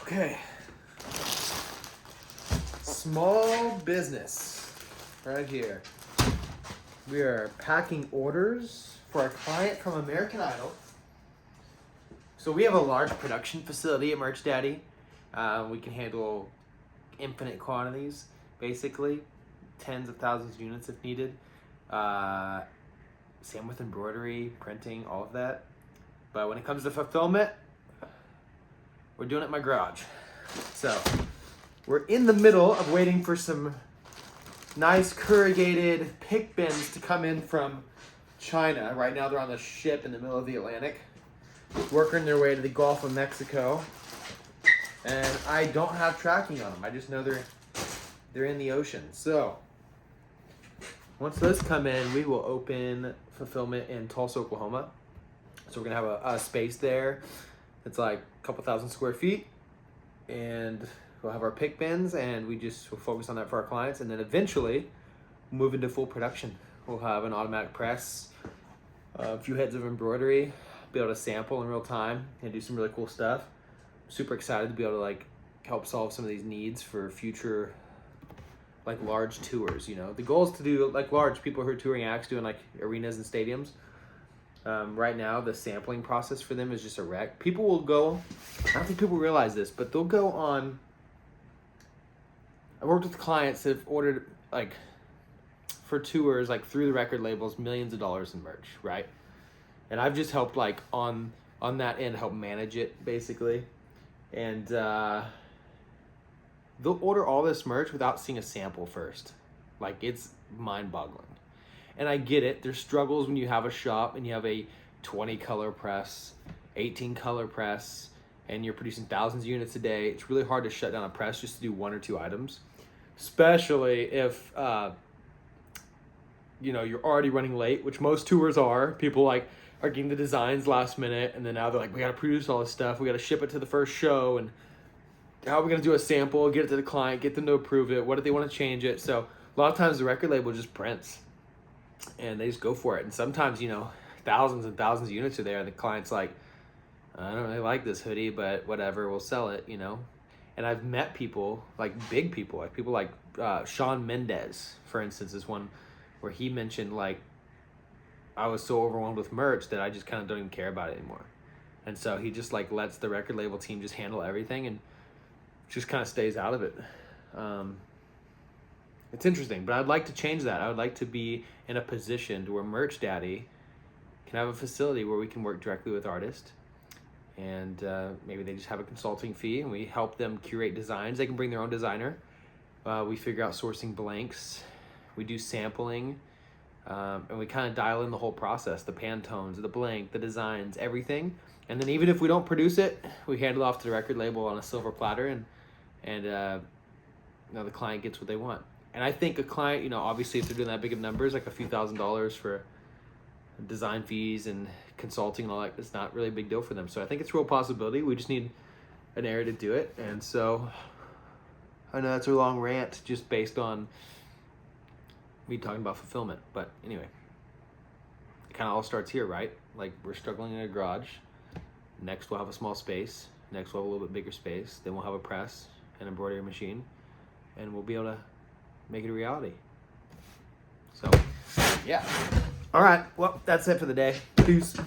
Okay. Small business right here. We are packing orders for a client from American Idol. So we have a large production facility at Merch Daddy. We can handle infinite quantities, basically, tens of thousands of units if needed. Same with embroidery, printing, all of that. But when it comes to fulfillment, we're doing it in my garage. So we're in the middle of waiting for some nice corrugated pick bins to come in from China. Right now they're on the ship in the middle of the Atlantic, working their way to the Gulf of Mexico. And I don't have tracking on them. I just know they're in the ocean. So once those come in, we will open fulfillment in Tulsa, Oklahoma. So we're gonna have a space there. It's like a couple thousand square feet, and we'll have our pick bins, and we'll focus on that for our clients, and then eventually move into full production. We'll have an automatic press, a few heads of embroidery, be able to sample in real time and do some really cool stuff. I'm super excited to be able to help solve some of these needs for future large tours. The goal is to do large people who are touring acts doing arenas and stadiums. Right now, the sampling process for them is just a wreck. People will go, I don't think people realize this, but they'll go on. I worked with clients that have ordered for tours, through the record labels, millions of dollars in merch, right? And I've just helped on that end, help manage it basically. And they'll order all this merch without seeing a sample first. It's mind-boggling. And I get it. There's struggles when you have a shop and you have a 20 color press, 18 color press, and you're producing thousands of units a day. It's really hard to shut down a press just to do one or two items, especially if you're already running late, which most tours are. People are getting the designs last minute, and then now they're we got to produce all this stuff. We got to ship it to the first show, and how are we going to do a sample, get it to the client, get them to approve it? What if they want to change it? So a lot of times the record label just prints, and they just go for it. And sometimes, thousands and thousands of units are there, and the client's I don't really like this hoodie, but whatever, we'll sell it, And I've met people, big people, people like Shawn Mendes, for instance, is one where he mentioned, I was so overwhelmed with merch that I just kind of don't even care about it anymore. And so he just lets the record label team just handle everything and just kind of stays out of it. It's interesting, but I'd like to change that. I would like to be in a position to where Merch Daddy can have a facility where we can work directly with artists, and maybe they just have a consulting fee, and we help them curate designs. They can bring their own designer. We figure out sourcing blanks. We do sampling, and we kind of dial in the whole process, the Pantones, the blank, the designs, everything. And then even if we don't produce it, we hand it off to the record label on a silver platter, and the client gets what they want. And I think a client, obviously if they're doing that big of numbers, a few $1,000s for design fees and consulting and all that, it's not really a big deal for them. So I think it's a real possibility. We just need an area to do it. And so I know that's a long rant just based on me talking about fulfillment. But anyway, it kind of all starts here, right? We're struggling in a garage. Next we'll have a small space. Next we'll have a little bit bigger space. Then we'll have a press, an embroidery machine, and we'll be able to make it a reality. So, yeah. All right. Well, that's it for the day. Peace.